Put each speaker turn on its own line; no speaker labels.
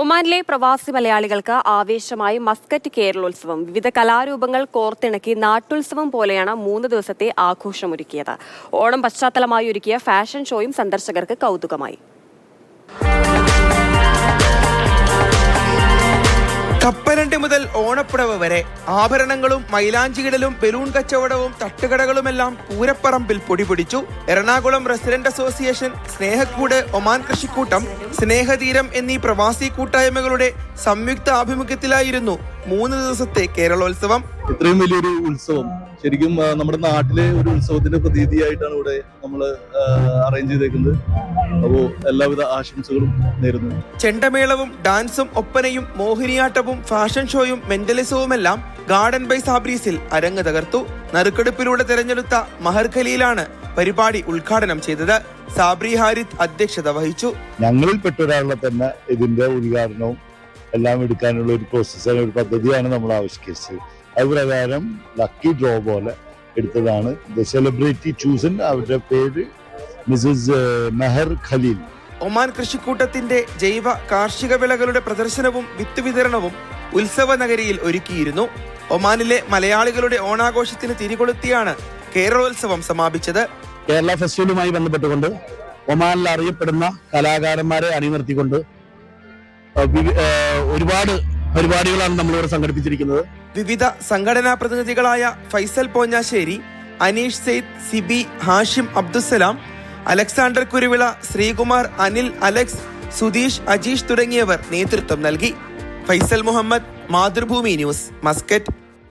ഒമാനിലെ പ്രവാസി മലയാളികൾക്ക് ആവേശമായി മസ്കറ്റ് കേരളോത്സവം. വിവിധ കലാരൂപങ്ങൾ കോർത്തിണക്കി നാട്ടുത്സവം പോലെയാണ് 3 ദിവസത്തെ ആഘോഷമൊരുക്കിയത്. ഓണം പശ്ചാത്തലമായി ഒരുക്കിയ ഫാഷൻ ഷോയും സന്ദർശകർക്ക് കൗതുകമായി.
കപ്പലണ്ടി മുതൽ ഓണപ്പുടവ് വരെ ആഭരണങ്ങളും മൈലാഞ്ചികിടലും ബലൂൺ കച്ചവടവും തട്ടുകടകളുമെല്ലാം പൂരപ്പറമ്പിൽ പൊടിപിടിച്ചു. Ernakulam resident association, Snehakkoodu, Oman Krishikkoottam, Snehatheeram എന്നീ പ്രവാസി കൂട്ടായ്മകളുടെ സംയുക്ത ആഭിമുഖ്യത്തിലായിരുന്നു 3 ദിവസത്തെ കേരളോത്സവം.
ഇത്രയും വലിയൊരു ഉത്സവം ശരിക്കും നമ്മുടെ നാട്ടിലെ ഒരു ഉത്സവത്തിന്റെ പ്രതീതിയായിട്ടാണ് ഇവിടെ നമ്മൾ അറേഞ്ച് ചെയ്തേക്കുന്നത്. അപ്പോ എല്ലാവിധ ആശംസകളും നേരുന്നു.
ചെണ്ടമേളവും ഡാൻസും ഒപ്പനയും മോഹിനിയാട്ടവും ഫാഷൻ ഷോയും മെന്റലിസവുമെല്ലാം ഗാർഡൻ ബൈ സാബ്രീസിൽ അരങ്ങ് തകർത്തു. നറുക്കെടുപ്പിലൂടെ തെരഞ്ഞെടുത്ത മഹർ ഖലീലാണ് പരിപാടി ഉദ്ഘാടനം ചെയ്തത്. സാബ്രി ഹാരിത്ത് അധ്യക്ഷത വഹിച്ചു.
ഞങ്ങളിൽപ്പെട്ട ഒരാളെ തന്നെ ഇതിന്റെ ഉദ്ഘാടനവും എല്ലാം എടുക്കാനുള്ള ഒരു പ്രോസസ്സാണ്, ഒരു പദ്ധതിയാണ് നമ്മൾ ആവിഷ്കരിച്ചത്. അതുപ്രകാരം ലക്കി ഡ്രോ പോലെ എടുത്തതാണ്. ദ സെലിബ്രിറ്റി ചൂസൻ, അവരുടെ പേര് മിസസ് മെഹർ ഖലീൽ.
ഒമാൻ കൃഷിക്കൂട്ടത്തിന്റെ ജൈവ കാർഷിക വിളകളുടെ പ്രദർശനവും വിത്ത് വിതരണവും ഉത്സവ നഗരിയിൽ ഒരുക്കിയിരുന്നു. ഒമാനിലെ മലയാളികളുടെ ഓണാഘോഷത്തിന് തിരികൊളുത്തിയാണ് കേരളോത്സവം സമാപിച്ചത്.
കേരള ഫെസ്റ്റിവലുമായി ബന്ധപ്പെട്ടുകൊണ്ട് ഒമാനിൽ അറിയപ്പെടുന്ന കലാകാരന്മാരെ അണിനിർത്തിക്കൊണ്ട് ഒരുപാട് പരിപാടികളാണ് നമ്മളിവിടെ സംഘടിപ്പിച്ചിരിക്കുന്നത്.
വിവിധ സംഘടനാ പ്രതിനിധികളായ ഫൈസൽ പോഞ്ഞാശ്ശേരി, അനീഷ് സെയ്ദ്, സിബി, ഹാഷിം അബ്ദുസലാം, അലക്സാണ്ടർ കുരുവിള, ശ്രീകുമാർ, അനിൽ, അലക്സ്, സുധീഷ്, അജീഷ് തുടങ്ങിയവർ നേതൃത്വം നൽകി. Faisal Muhammad, Mathrubhumi news, Muscat.